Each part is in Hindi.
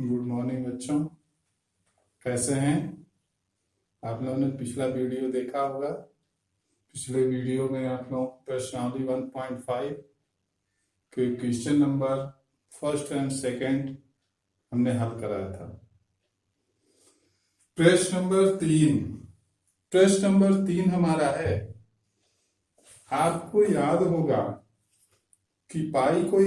गुड मॉर्निंग बच्चों, कैसे हैं आप लोगों ने? पिछला वीडियो देखा होगा। पिछले वीडियो में आप लोग प्रश्नावली 1.5 के question number first and second हमने हल कराया था। प्रश्न नंबर 3 हमारा है। आपको याद होगा कि पाई को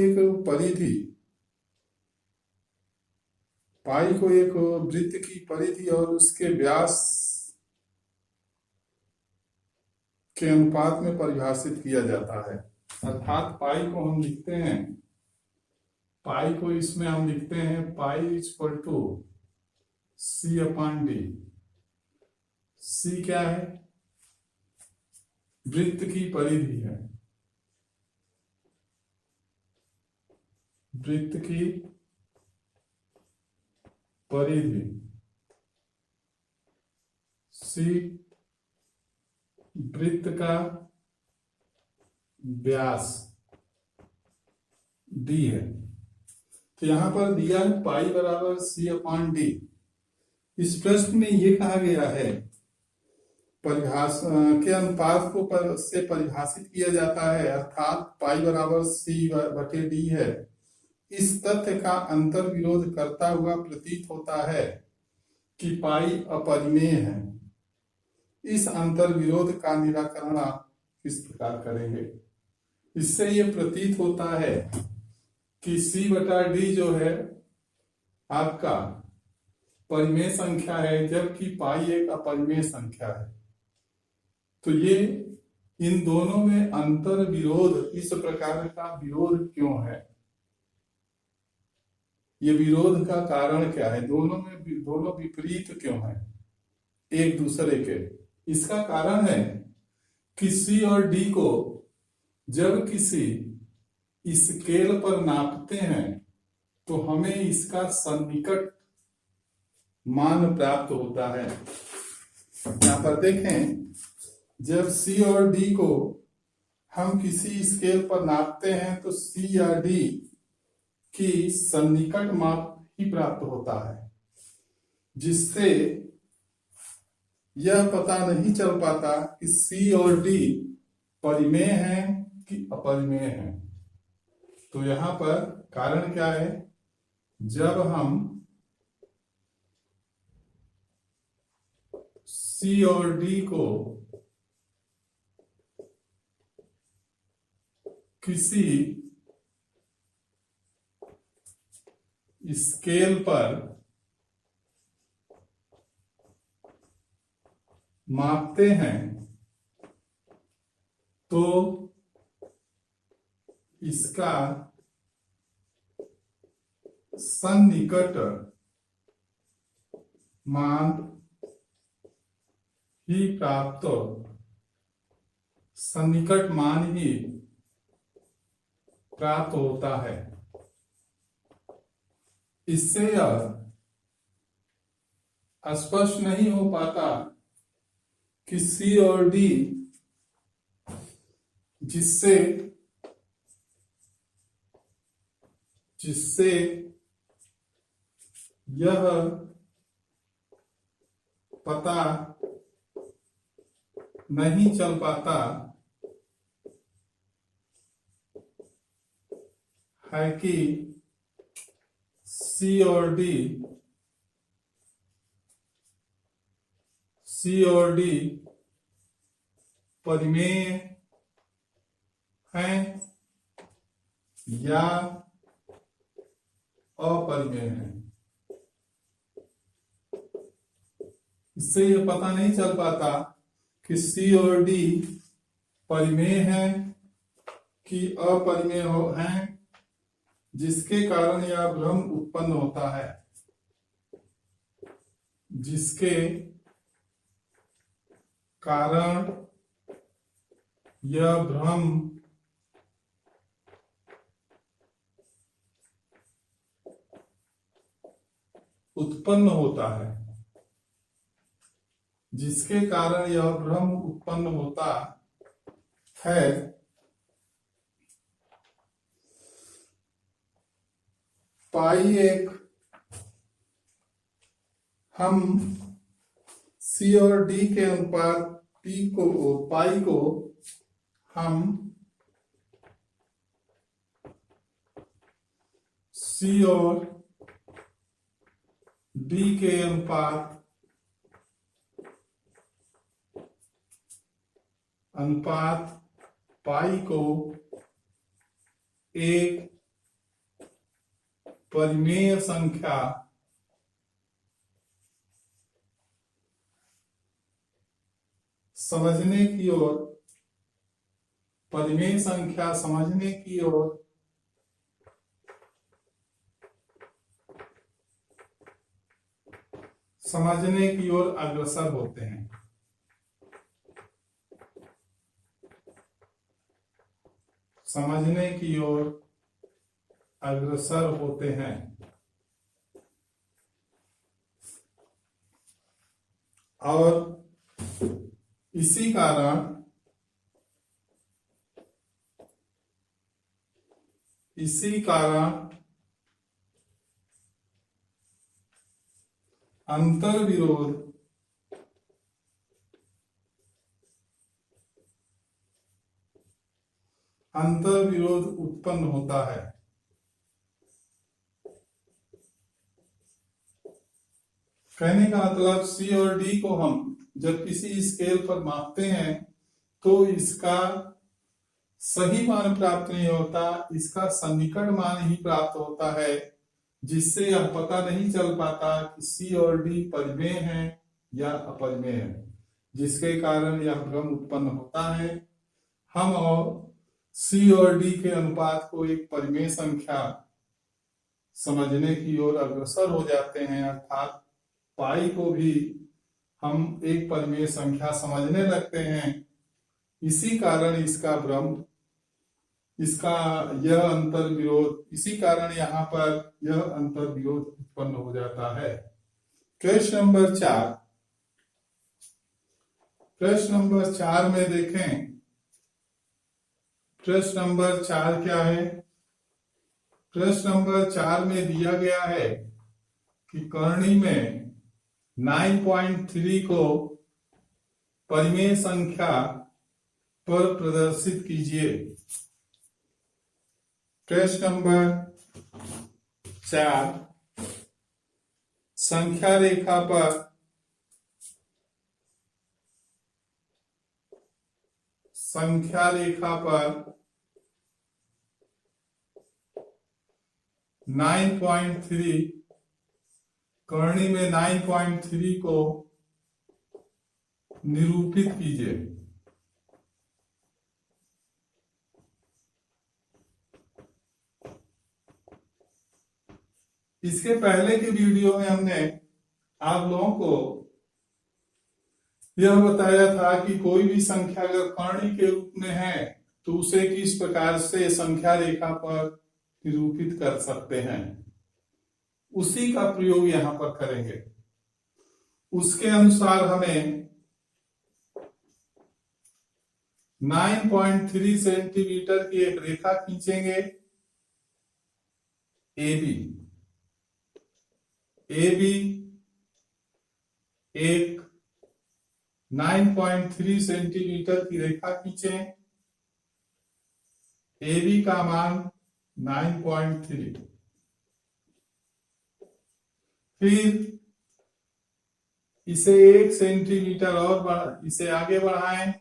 एक वृत्त की परिधि और उसके व्यास के अनुपात में परिभाषित किया जाता है। अर्थात पाई को हम लिखते हैं, इसमें हम लिखते हैं pi equal to C upon D. C क्या है? वृत्त की परिधि है। वृत्त की परिधि। सी वृत्त का व्यास डी है। तो यहां पर दिया है पाई बराबर सी अपॉन डी। इस प्रश्न में यह कहा गया है परिभाषा के अनुपात को से परिभाषित किया जाता है, अर्थात पाई बराबर सी बटे डी है। इस तथ्य का अंतर विरोध करता हुआ प्रतीत होता है कि पाई अपरिमेय है। इस अंतर विरोध का निराकरण आप किस प्रकार करेंगे? इससे यह प्रतीत होता है कि सी बटा डी जो है आपका परिमेय संख्या है, जबकि पाई एक अपरिमेय संख्या है। तो ये इन दोनों में अंतर विरोध, इस प्रकार का विरोध क्यों है? ये विरोध का कारण क्या है? दोनों विपरीत क्यों है एक दूसरे के? इसका कारण है कि सी और डी को जब किसी स्केल पर नापते हैं तो हमें इसका सन्निकट मान प्राप्त होता है। यहां पर देखें, जब सी और डी को हम किसी स्केल पर नापते हैं तो सी या डी की सन्निकट माप ही प्राप्त होता है, जिससे यह पता नहीं चल पाता कि सी और डी परिमेय है कि अपरिमेय है। तो यहां पर कारण क्या है? जब हम सी और डी को किसी स्केल पर मापते हैं तो इसका सन्निकट मान ही प्राप्त होता है। इससे यह स्पष्ट नहीं हो पाता कि सी और डी जिससे यह पता नहीं चल पाता है कि सी और डी परिमेय हैं या अपरिमेय हैं। इससे यह पता नहीं चल पाता कि सी और डी परिमेय हैं कि अपरिमेय हैं, जिसके कारण यह भ्रम उत्पन्न होता है। जिसके कारण यह भ्रम उत्पन्न होता है। जिसके कारण यह भ्रम उत्पन्न होता है पाई एक हम सी और डी के अनुपात टी को पाई को हम सी और डी के अनुपात पाई को एक परिमेय संख्या समझने की ओर परिमेय संख्या समझने की ओर अग्रसर होते हैं। समझने की ओर अग्रसर होते हैं और इसी कारण अंतर्विरोध उत्पन्न होता है। कहने का मतलब सी और डी को हम जब किसी स्केल पर मापते हैं तो इसका सही मान प्राप्त नहीं होता, इसका सन्निकट मान ही प्राप्त होता है, जिससे यह पता नहीं चल पाता कि सी और डी परिमेय है या अपरिमेय है, जिसके कारण यह भ्रम उत्पन्न होता है। हम और सी और डी के अनुपात को एक परिमेय संख्या समझने की ओर अग्रसर हो जाते हैं, अर्थात पाई को भी हम एक परिमेय संख्या समझने लगते हैं। इसी कारण यहाँ पर यह अंतर्विरोध उत्पन्न हो जाता है। प्रश्न नंबर 4 में देखें। प्रश्न नंबर 4 क्या है? प्रश्न नंबर 4 में दिया गया है कि करनी में 9.3 को परिमेय संख्या पर प्रदर्शित कीजिए। प्रश्न नंबर 4 संख्या रेखा पर 9.3 करनी में 9.3 को निरूपित कीजिए। इसके पहले के वीडियो में हमने आप लोगों को यह बताया था कि कोई भी संख्या अगर करनी के रूप में है तो उसे किस प्रकार से संख्या रेखा पर निरूपित कर सकते हैं, उसी का प्रयोग यहां पर करेंगे। उसके अनुसार हमें 9.3 सेंटीमीटर की एक रेखा खींचेंगे AB एक 9.3 सेंटीमीटर की रेखा खींचें। AB का मान 9.3। फिर इसे 1 सेंटीमीटर और इसे आगे बढ़ाएं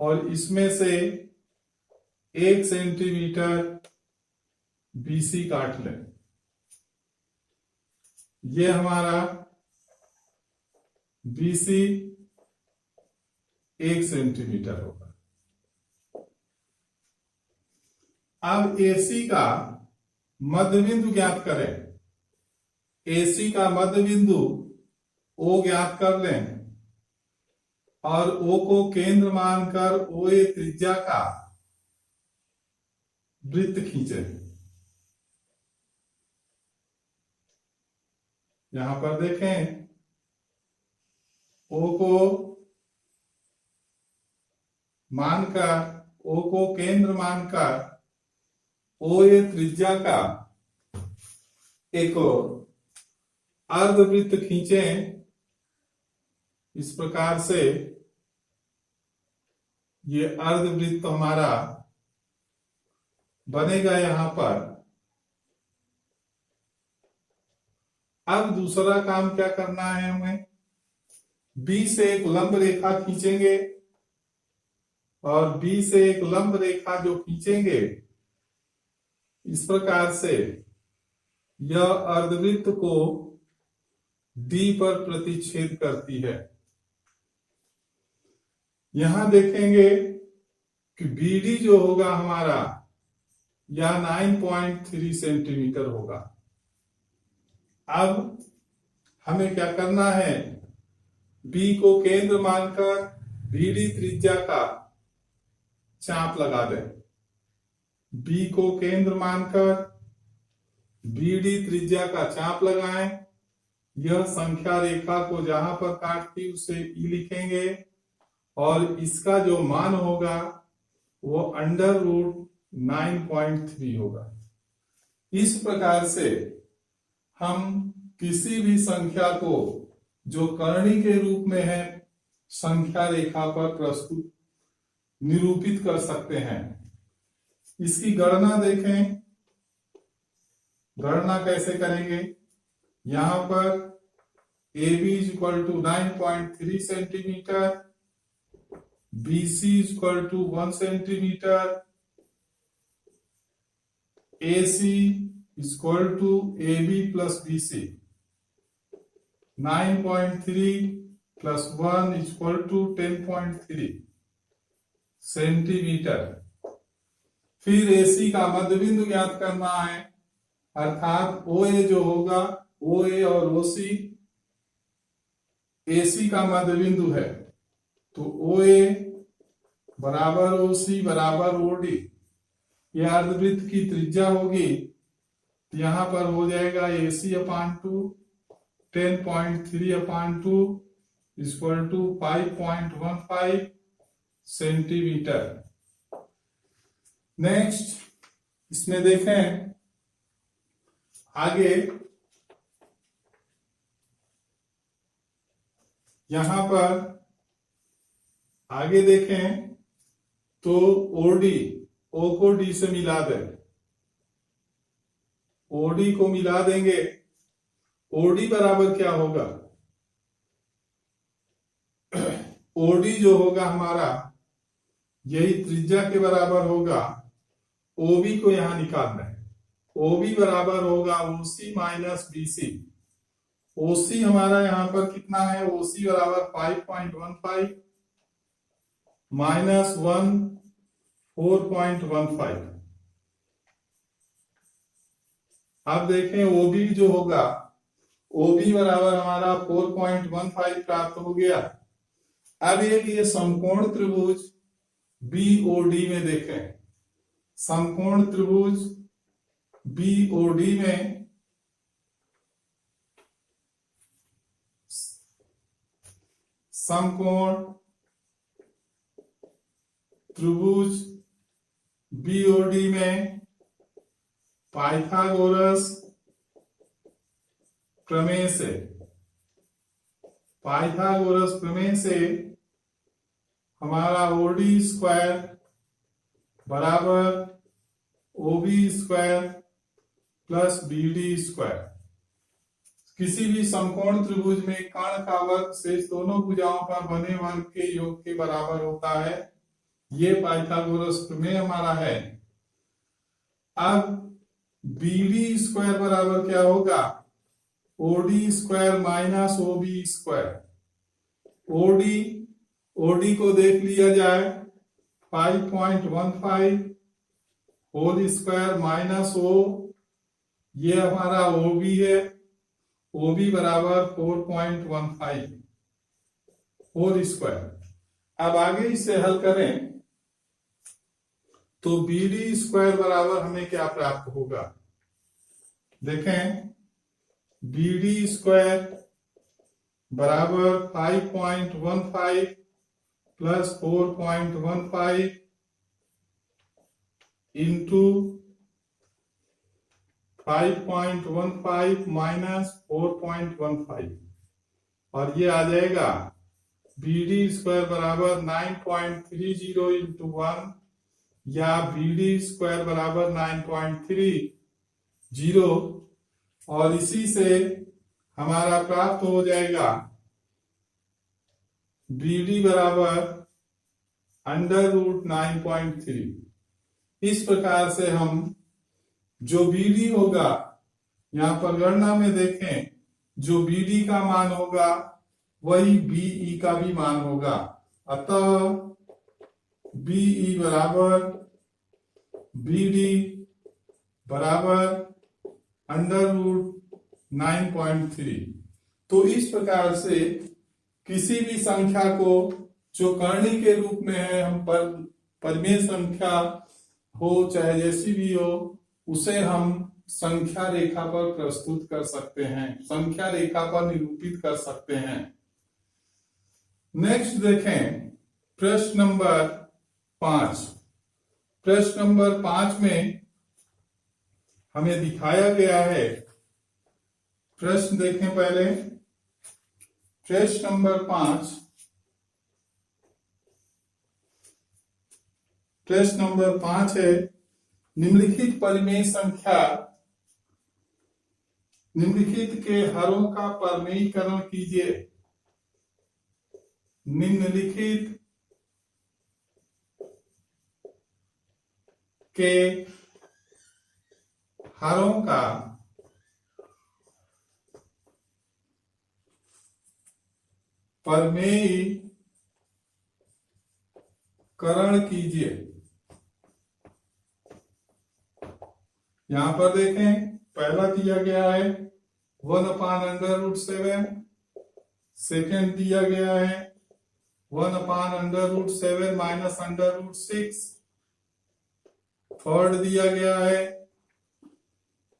और इसमें से 1 सेंटीमीटर BC काट लें। ये हमारा BC 1 सेंटीमीटर होगा। अब AC का मध्य बिंदु ज्ञात करें। AC का मध्य बिंदु O ज्ञात कर लें और O को केंद्र मानकर OA त्रिज्या का वृत्त खींचें। यहां पर देखें, O को केंद्र मानकर OA त्रिज्या का एक अर्धवृत्त खींचें इस प्रकार से, ये अर्धवृत्त हमारा बनेगा यहां पर। अब दूसरा काम क्या करना है हमें, बी से एक लंब रेखा खींचेंगे और बी से एक लंब रेखा जो खींचेंगे इस प्रकार से यह अर्धवृत्त को डी पर प्रतिच्छेद करती है। यहां देखेंगे कि बीडी जो होगा हमारा यह 9.3 सेंटीमीटर होगा। अब हमें क्या करना है, बी को केंद्र मानकर बीडी त्रिज्या का चाप लगा दें। बी को केंद्र मानकर बीडी त्रिज्या का चाप लगाएं। यह संख्या रेखा को जहां पर काटती उसे ई लिखेंगे और इसका जो मान होगा वो √9.3 होगा। इस प्रकार से हम किसी भी संख्या को जो करणी के रूप में है संख्या रेखा पर प्रस्तुत निरूपित कर सकते हैं। इसकी गणना देखें, गणना कैसे करेंगे। यहां पर AB = 9.3 centimetre, BC = 1 centimetre, AC = AB plus BC, 9.3 plus 1 = 10.3 centimetre. फिर AC का मध्य बिंदु ज्ञात करना है, अर्थात OA जो होगा, OA और OC AC का मध्य बिंदु है, तो OA बराबर OC बराबर OD। यह अर्धवृत्त की त्रिज्या होगी, यहां पर हो जाएगा AC/2 10.3/2 = 5.15 सेंटीमीटर। नेक्स्ट इसमें देखें आगे, यहां पर आगे देखें तो OD, O को D से मिला दें, OD को मिला देंगे। OD बराबर क्या होगा, OD जो होगा हमारा यही त्रिज्या के बराबर होगा। OB को यहां निकालना है, OB बराबर होगा OC माइनस BC। OC हमारा यहां पर कितना है, OC बराबर 5.15 माइनस 1 4.15। अब देखें OB जो होगा, OB बराबर हमारा 4.15 प्राप्त हो गया। अब ये समकोण त्रिभुज BOD में देखें, समकोण त्रिभुज BOD में समकोण त्रिभुज BOD में पाइथागोरस प्रमेय से हमारा OD² बराबर OB² प्लस BD²। किसी भी समकोण त्रिभुज में कर्ण का वर्ग शेष दोनों भुजाओं पर बने वर्ग के योग के बराबर होता है। ये पाइथागोरस प्रमेय हमारा है। अब BD² बराबर क्या होगा, OD² माइनस OB²। OD को देख लिया जाए, 5.15 होल स्क्वायर माइनस O, ये हमारा OB है, OB बराबर 4.15 होल स्क्वायर। अब आगे इसे हल करें तो BD² बराबर हमें क्या प्राप्त होगा, देखें BD² बराबर 5.15 प्लस 4.15 इंटू 5.15 माइनस 4.15 और ये आ जाएगा बी डी स्क्वायर बराबर 9.30 इंटू 1 या बी डी स्क्वायर बराबर 9.30 और इसी से हमारा प्राप्त हो जाएगा बी डी बराबर √9.3। इस प्रकार से हम जो बी डी होगा यहां पर गणना में देखें, जो बी डी का मान होगा वही बीई का भी मान होगा। अतः बीई बराबर बी डी बराबर √9.3। तो इस प्रकार से किसी भी संख्या को जो करणी के रूप में है, हम परिमेय संख्या हो चाहे जैसी भी हो, उसे हम संख्या रेखा पर प्रस्तुत कर सकते हैं, संख्या रेखा पर निरूपित कर सकते हैं। नेक्स्ट देखें प्रश्न नंबर 5। प्रश्न नंबर 5 में हमें दिखाया गया है, प्रश्न देखें पहले। प्रश्न नंबर 5, प्रश्न नंबर 5 है निम्नलिखित परिमेय संख्या, निम्नलिखित के हरों का परिमेयीकरण कीजिए। निम्नलिखित के हरों का परिमेयीकरण कीजिए। यहां पर देखें, पहला दिया गया है 1/√7, सेकेंड दिया गया है 1/√7 माइनस √6, थर्ड दिया गया है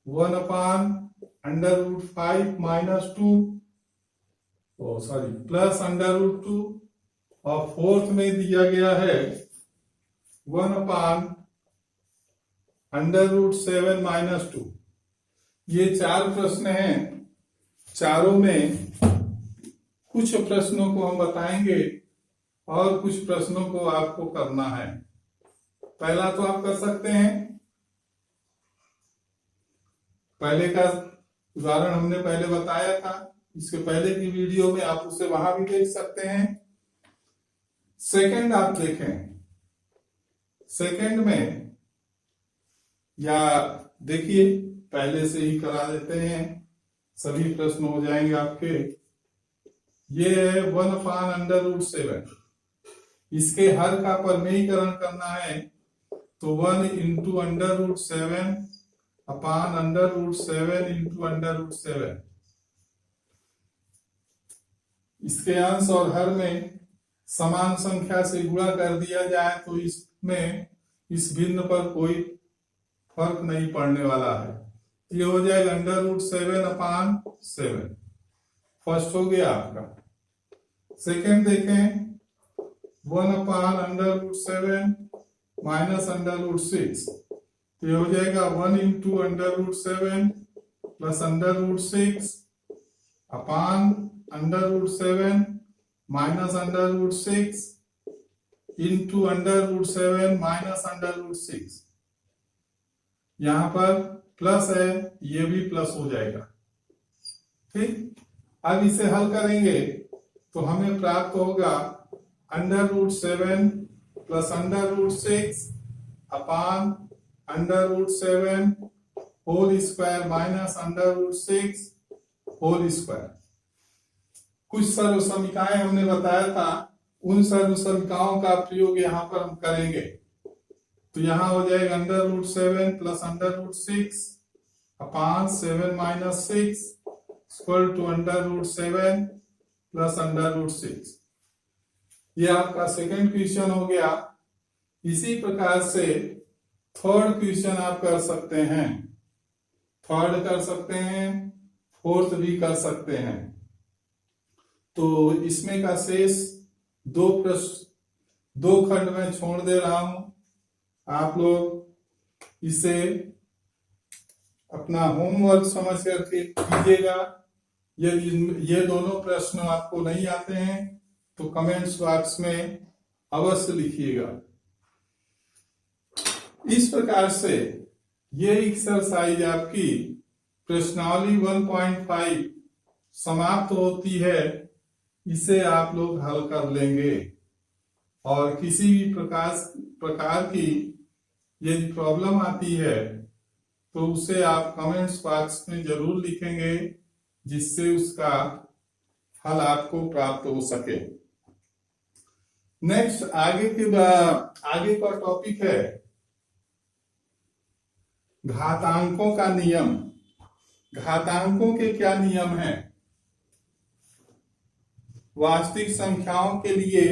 1/√5 माइनस 2 प्लस √2 और फोर्थ में दिया गया है 1/√7 माइनस 2। ये 4 प्रश्न हैं। चारों में कुछ प्रश्नों को हम बताएंगे और कुछ प्रश्नों को आपको करना है। पहला तो आप कर सकते हैं, पहले का उदाहरण हमने पहले बताया था, इसके पहले की वीडियो में आप उसे वहां भी देख सकते हैं। सेकंड आप देखें, सेकंड में या देखिए पहले से ही करा देते हैं, सभी प्रश्न हो जाएंगे आपके। ये है 1/√7, इसके हर का परिमेयीकरण करना है तो 1 इंटू √7 अपान √7 इंटू √7। इसके अंश और हर में समान संख्या से गुणा कर दिया जाए तो इसमें इस भिन्न पर कोई फर्क नहीं पड़ने वाला है। ये हो जाएगा √7/7। फर्स्ट हो गया आपका। सेकेंड देखें 1/√7 माइनस √6, तो ये हो जाएगा 1 into √7 plus √6 upon √7 minus √6 into √7 minus √6। यहां पर प्लस है, ये भी प्लस हो जाएगा। ठीक, अब इसे हल करेंगे तो हमें प्राप्त होगा √7 plus √6 upon √7 whole square minus √6 whole square. कुछ सर्व समीकरण हमने बताया था, उन सर्व समीकरणों का प्रयोग यहाँ पर हम करेंगे। तो यहाँ हो जाएगा √7 plus √6 upon 7 minus 6 equal to √7 plus √6। ये आपका सेकंड क्वेश्चन हो गया। इसी प्रकार से थर्ड क्वेश्चन आप कर सकते हैं, थर्ड कर सकते हैं, फोर्थ भी कर सकते हैं। तो इसमें का शेष 2 प्रश्न 2 खंड में छोड़ दे रहा हूं, आप लोग इसे अपना होमवर्क समझ करके कीजिएगा। यदि ये दोनों प्रश्न आपको नहीं आते हैं तो कमेंट्स बॉक्स में अवश्य लिखिएगा। इस प्रकार से ये एक्सरसाइज आपकी प्रश्नावली 1.5 समाप्त होती है। इसे आप लोग हल कर लेंगे और किसी भी प्रकार की यदि प्रॉब्लम आती है तो उसे आप कमेंट्स बॉक्स में जरूर लिखेंगे, जिससे उसका हल आपको प्राप्त हो सके। नेक्स्ट आगे का टॉपिक है घातांकों का नियम। घातांकों के क्या नियम हैं? वास्तविक संख्याओं के लिए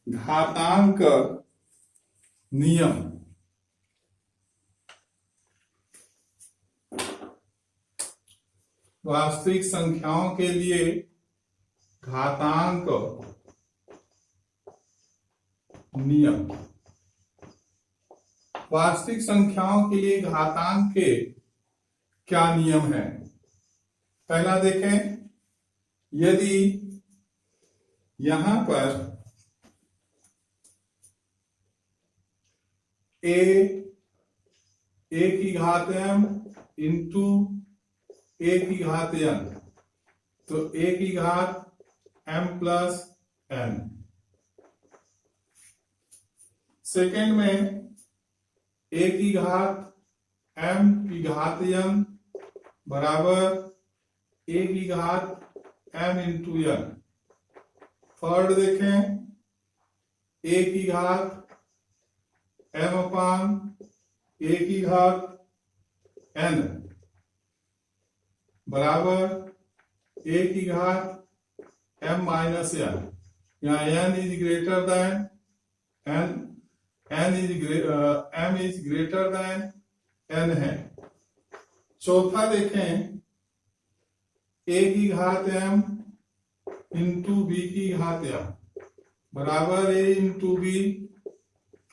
घातांक नियम। वास्तविक संख्याओं के लिए घातांक नियम। वास्तविक संख्याओं के लिए घातांक के क्या नियम है? पहला देखें, यदि यहां पर a की घात m इंटू a की घात n, तो a की घात m प्लस n। सेकेंड में a की घात m की घात n बराबर a की घात m इंटू n। थर्ड देखें, a की घात m अपान a की घात n बराबर a की घात m माइनस n। यहाँ n is greater than m is greater than n है। चौथा देखें, a की घात m इंटू b की घात m बराबर a इंटू b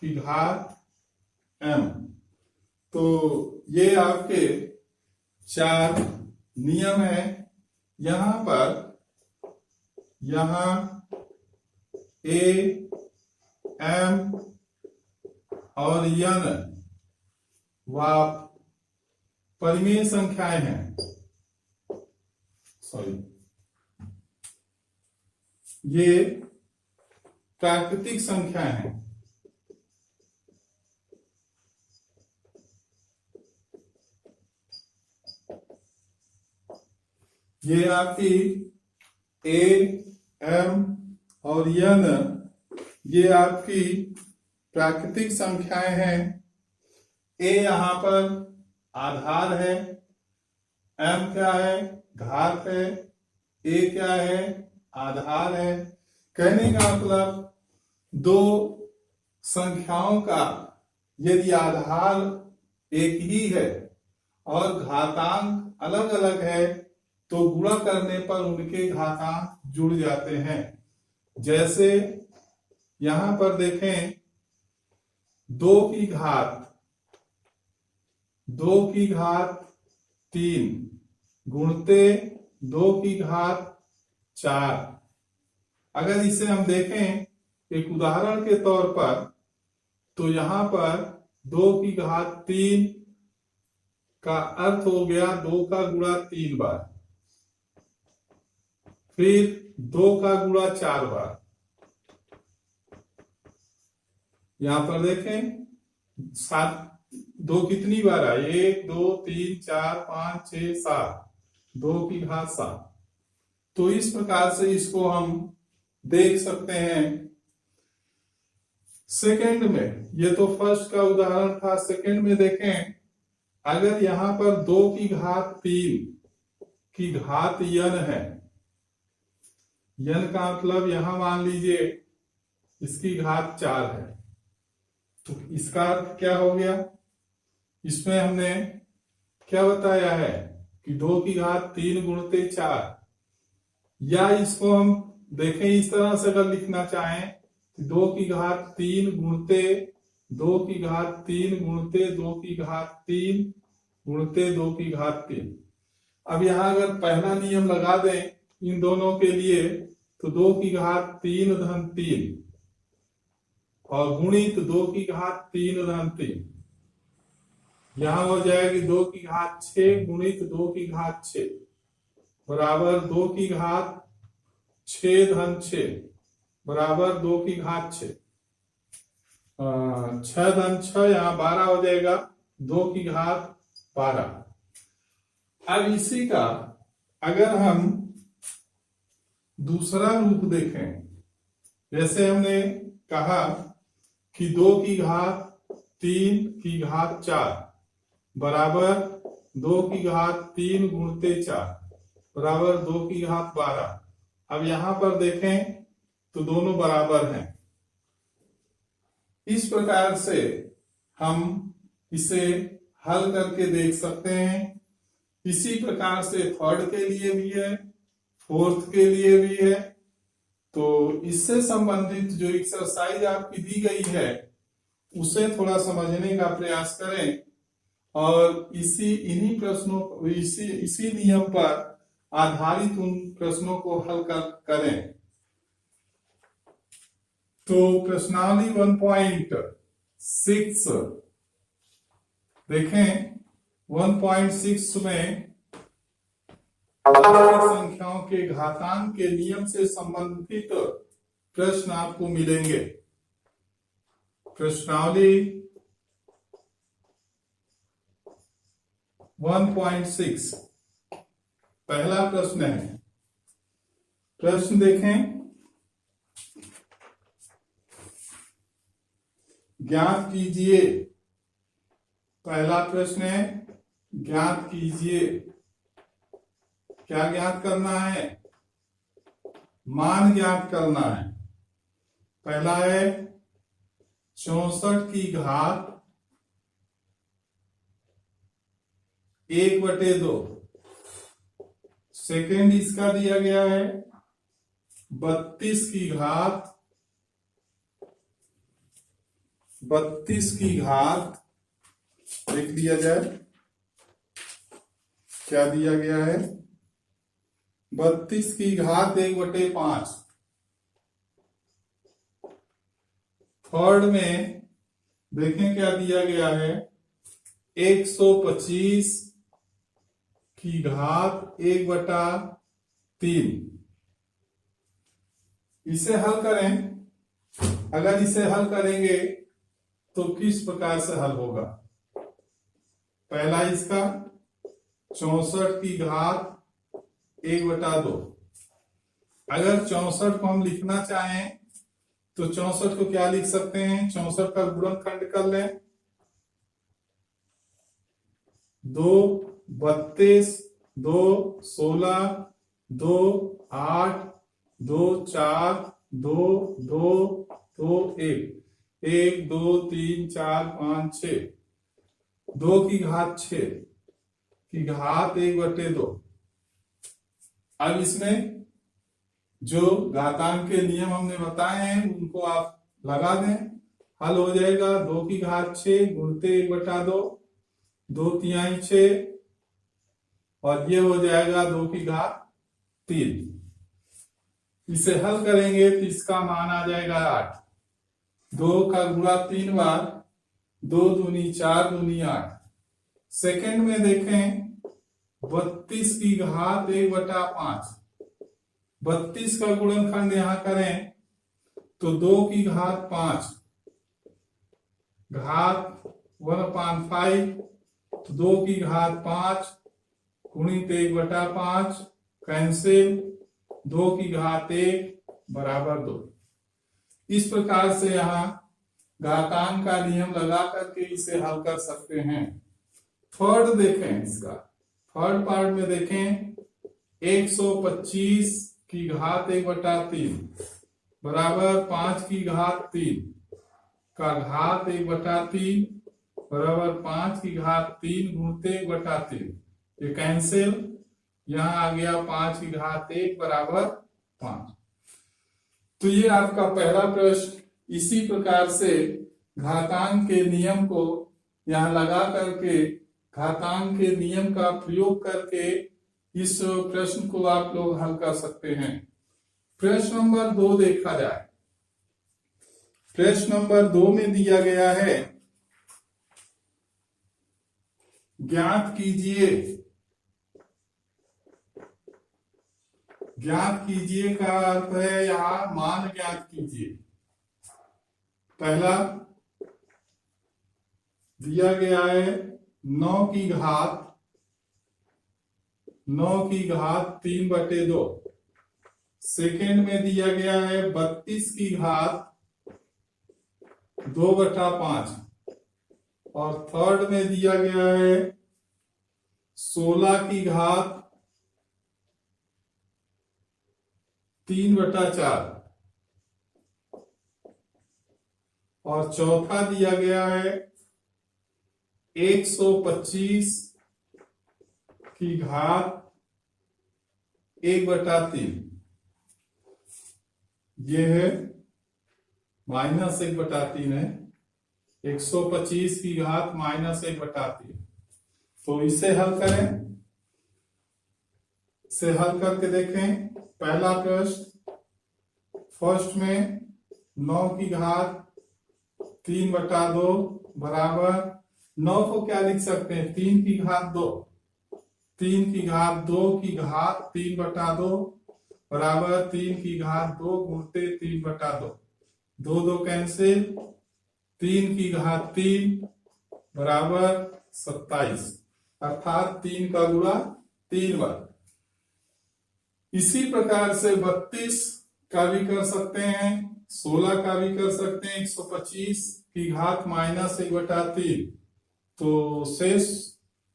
की घात m। तो ये आपके 4 नियम है। यहां a, m और n परिमेय संख्याएं हैं। ये प्राकृतिक संख्याएं हैं। ये आपकी a, m और n ये आपकी प्राकृतिक संख्याएं हैं। a यहां पर आधार है, m क्या है? घात है। a क्या है? आधार है। कहने का मतलब दो संख्याओं का यदि आधार एक ही है और घातांक अलग अलग है तो गुणा करने पर उनके घातांक जुड़ जाते हैं। जैसे यहां पर देखें, 2 की घात 3 गुणते 2 की घात 4। अगर इसे हम देखें एक उदाहरण के तौर पर, तो यहां पर 2 की घात 3 का अर्थ हो गया 2 का गुणा 3 बार, फिर 2 का गुणा 4 बार। यहां पर देखें 2 कितनी बार है? 1 2 3 4 5 6 7, 2 की घात 7। तो इस प्रकार से इसको हम देख सकते हैं। सेकंड में, ये तो फर्स्ट का उदाहरण था। सेकंड में देखें, अगर यहां पर 2 की घात 3 की घात n है, n का मतलब यहां मान लीजिए इसकी घात 4 है, तो इसका अर्थ क्या हो गया? इसमें हमने क्या बताया है कि 2 की घात 3 गुणते 4, या इसको हम देखें इस तरह से अगर लिखना चाहें तो 2 की घात 3 गुणते 2 की घात 3 गुणते 2 की घात 3 गुणते 2 की घात 3। अब यहां अगर पहला नियम लगा दें इन दोनों के लिए तो 2 की घात 3 धन 3 और गुणित 2 की घात 3 धन 3, यहां हो जाएगी 2 की घात 6 गुणित 2 की घात 6 बराबर 2 की घात 6 धन 6 बराबर 2 की घात 6, 6 धन 6 यहाँ 12 हो जाएगा, 2 की घात 12। अब इसी का अगर हम दूसरा रूप देखें, जैसे हमने कहा कि 2 की घात 3 की घात 4 बराबर 2 की घात 3 गुणते 4 बराबर 2 की घात 12। अब यहां पर देखें तो दोनों बराबर हैं। इस प्रकार से हम इसे हल करके देख सकते हैं। इसी प्रकार से थर्ड के लिए भी है, फोर्थ के लिए भी है। तो इससे संबंधित जो एक्सरसाइज आपकी दी गई है उसे थोड़ा समझने का प्रयास करें और इन्हीं प्रश्नों इसी नियम पर आधारित उन प्रश्नों को हल करें। तो प्रश्नावली 1.6 देखें। 1.6 में संख्याओं के घातांक के नियम से संबंधित प्रश्न आपको मिलेंगे। प्रश्नावली 1.6 पहला प्रश्न है। प्रश्न देखें, ज्ञात कीजिए। पहला प्रश्न है ज्ञात कीजिए। क्या ज्ञात करना है? मान ज्ञात करना है। पहला है 64 की घात 1/2। सेकेंड इसका दिया गया है 32 की घात देख लिया जाए क्या दिया गया है। 32 की घात 1/5। थर्ड में देखें क्या दिया गया है 125 की घात 1/3। इसे हल करें। अगर इसे हल करेंगे तो किस प्रकार से हल होगा? पहला इसका 64 की घात 1/2। अगर 64 को हम लिखना चाहें तो 64 को क्या लिख सकते हैं? 64 का गुणनखंड कर लें। 2 32, 2 16, 2 8, 2 4, 2 2 2 1 1 2 3 4 5 6 2 की घात 6 की घात 1/2। अब इसमें जो घातांक के नियम हमने बताए हैं उनको आप लगा दें, हल हो जाएगा। 2 की घात 6 गुणते 1/2, 2/3 6 और ये हो जाएगा 2 की घात 3। इसे हल करेंगे तो इसका मान आ जाएगा 8। 2 का गुणा 3 बार, 2 दूनी 4 दूनी 8। सेकेंड में देखें 32 की घात 1/5। 32 का गुणनखंड यहां करें तो 2 की घात 5 घात 1/5, तो 2 की घात 5 गुणित 1/5 कैंसिल, 2 की घात 1 बराबर 2। इस प्रकार से यहाँ घातांक का नियम लगा करके इसे हल कर सकते हैं। थर्ड देखें, इसका थर्ड पार्ट में देखें 125 की घात 1/3 बराबर 5 की घात 3 का घात 1/3 बराबर 5 की घात 3 गुणते 1/3। ये कैंसिल, यहां आ गया 5 की घात 1 बराबर 5। तो ये आपका पहला प्रश्न। इसी प्रकार से घातांक के नियम को यहां लगा करके, घातांक के नियम का प्रयोग करके इस प्रश्न को आप लोग हल कर सकते हैं। प्रश्न नंबर 2 देखा जाए। प्रश्न नंबर 2 में दिया गया है, ज्ञात कीजिए। ज्ञात कीजिए का अर्थ है यहां मान ज्ञात कीजिए। पहला दिया गया है 9 की घात 3/2। सेकेंड में दिया गया है 32 की घात 2/5। और थर्ड में दिया गया है 16 की घात 3/4। और चौथा दिया गया है 125 की घात 1/3। ये है -1/3 है। 125 की घात -1/3। तो इसे हल करें। इसे हल करके देखें। पहला प्रश्न, फर्स्ट में 9 की घात 3/2 बराबर 9 को क्या लिख सकते हैं, 3 की घात 2। 3 की घात 2 बराबर 3 की घात 2 गुणते 3/2। 2 कैंसिल, 3 की घात 3 बराबर 27, अर्थात 3 का गुणा 3 बार। इसी प्रकार से 32 का भी कर सकते हैं, 16 का भी कर सकते हैं। 125 की घात -1/3। तो शेष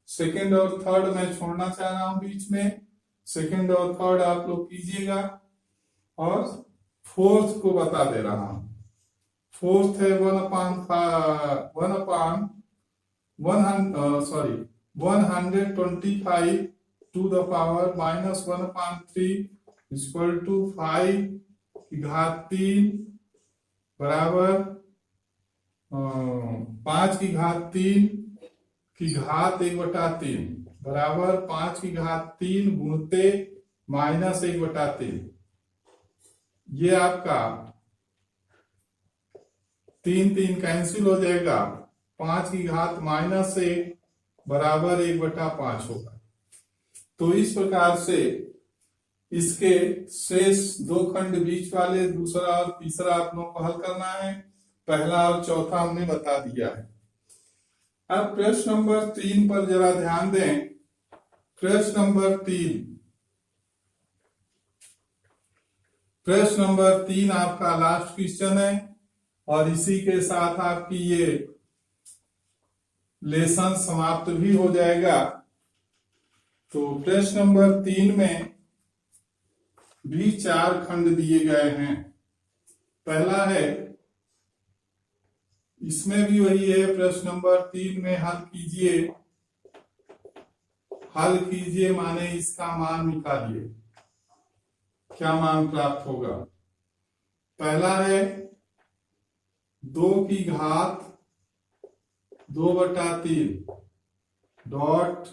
सेकंड और थर्ड मैं छोड़ना चाह रहा हूं बीच में। सेकंड और थर्ड आप लोग कीजिएगा। और फोर्थ को बता दे रहा हूं। फोर्थ है 125 to the power -1/3 = 5 की घात 3 बराबर 5 की घात 3 बराबर 5 की घात 3 गुणते -1/3। ये आपका 3 कैंसिल हो जाएगा। 5 की घात -1 बराबर 1/5 होगा। तो इस प्रकार से इसके शेष 2 खंड बीच वाले, दूसरा और तीसरा आप लोगों को हल करना है। पहला और चौथा हमने बता दिया है। अब प्रश्न नंबर 3 पर जरा ध्यान दें। प्रश्न नंबर 3 आपका लास्ट क्वेश्चन है और इसी के साथ आपकी ये लेसन समाप्त भी हो जाएगा। तो प्रश्न नंबर 3 में भी 4 खंड दिए गए हैं। पहला है, इसमें भी वही है। प्रश्न नंबर 3 में हल कीजिए माने इसका मान निकालिए, क्या मान प्राप्त होगा। पहला है 2/3 डॉट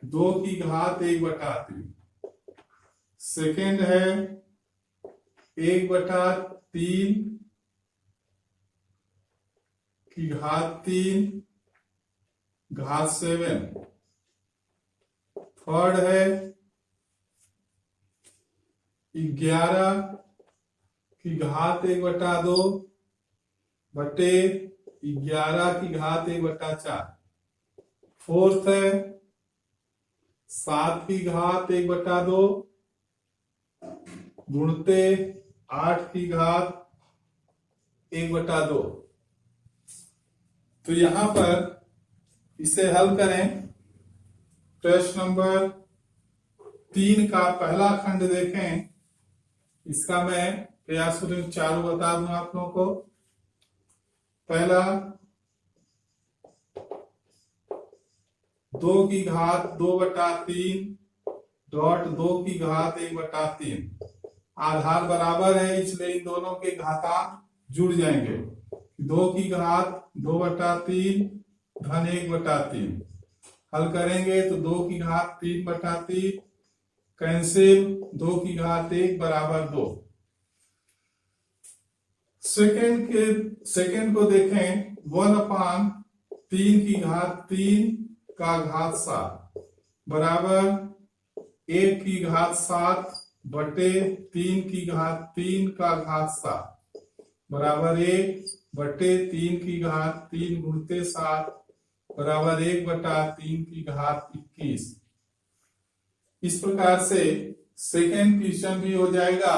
2/3। सेकेंड है 1/3 घात 7। थर्ड है 11/2 बटे 11/4। फोर्थ है 7/2 गुणते 8/2। तो यहां पर इसे हल करें। प्रश्न नंबर 3 का पहला खंड देखें। इसका मैं प्रयास करूं चारों बता दूं आप लोगों को। पहला 2 की घात 2/3 डॉट 2 की घात 1/3। आधार बराबर है इसलिए इन दोनों के घातांक जुड़ जाएंगे। 2 की घात 2/3 धन 1/3। हल करेंगे तो 2 की घात 3/3 कैंसिल, 2 की घात 1 बराबर 2। सेकेंड को देखें, 1/3 की घात 3 का घात 7 बराबर 1 की घात 7 बटे 3 की घात 3 का घात 7 बराबर 1 बटे 3 की घात 3 गुणते 7 बराबर 1/3 की घात 21। इस प्रकार से सेकेंड क्वेश्चन भी हो जाएगा।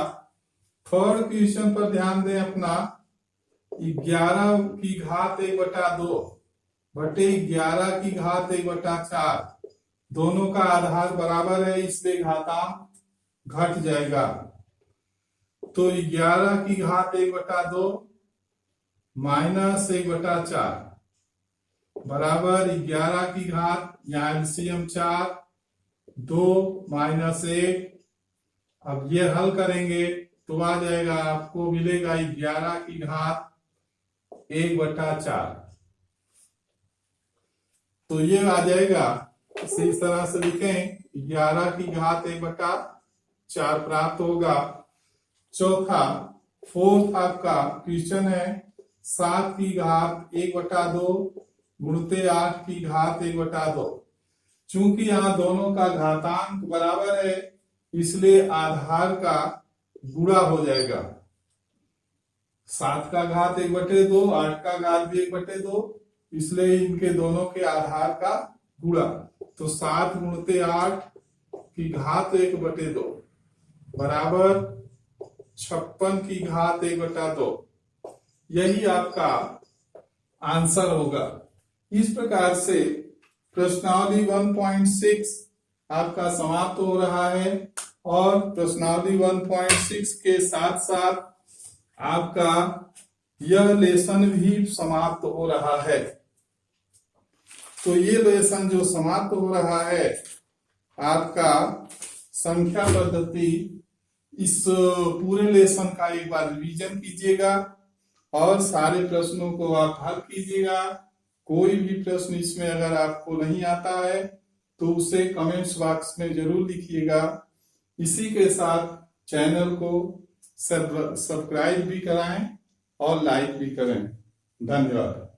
थर्ड क्वेश्चन पर ध्यान दें अपना, 11 की घात 1/2 बटे 11 की घात 1/4। दोनों का आधार बराबर है इसलिए घातांक घट जाएगा। तो 11 की घात 1/2 माइनस 1/4 बराबर 11 की घात, यहाँ एलसीएम 4, 2 माइनस 1। अब ये हल करेंगे तो आ जाएगा, आपको मिलेगा 11 की घात 1/4। तो ये आ जाएगा, इसी तरह से लिखें 11 की घात 1/4 प्राप्त होगा। चौथा फोर्थ आपका क्वेश्चन है 7 की घात 1/2 गुणते 8 की घात 1/2। चूंकि यहाँ दोनों का घातांक बराबर है इसलिए आधार का गुणा हो जाएगा। 7 का घात 1/2, 8 का घात भी 1/2, इसलिए इनके दोनों के आधार का गुणा। तो 7 गुणते 8 की घात 1/2 बराबर 56 की घात 1/2। यही आपका आंसर होगा। इस प्रकार से प्रश्नावली 1.6 आपका समाप्त हो रहा है और प्रश्नावली 1.6 के साथ साथ आपका यह लेसन भी समाप्त हो रहा है। तो ये लेसन जो समाप्त हो रहा है आपका संख्या पद्धति, इस पूरे लेसन का एक बार रिवीजन कीजिएगा और सारे प्रश्नों को आप हल कीजिएगा। कोई भी प्रश्न इसमें अगर आपको नहीं आता है तो उसे कमेंट्स बॉक्स में जरूर लिखिएगा। इसी के साथ चैनल को सब्सक्राइब भी कराएं और लाइक भी करें। धन्यवाद।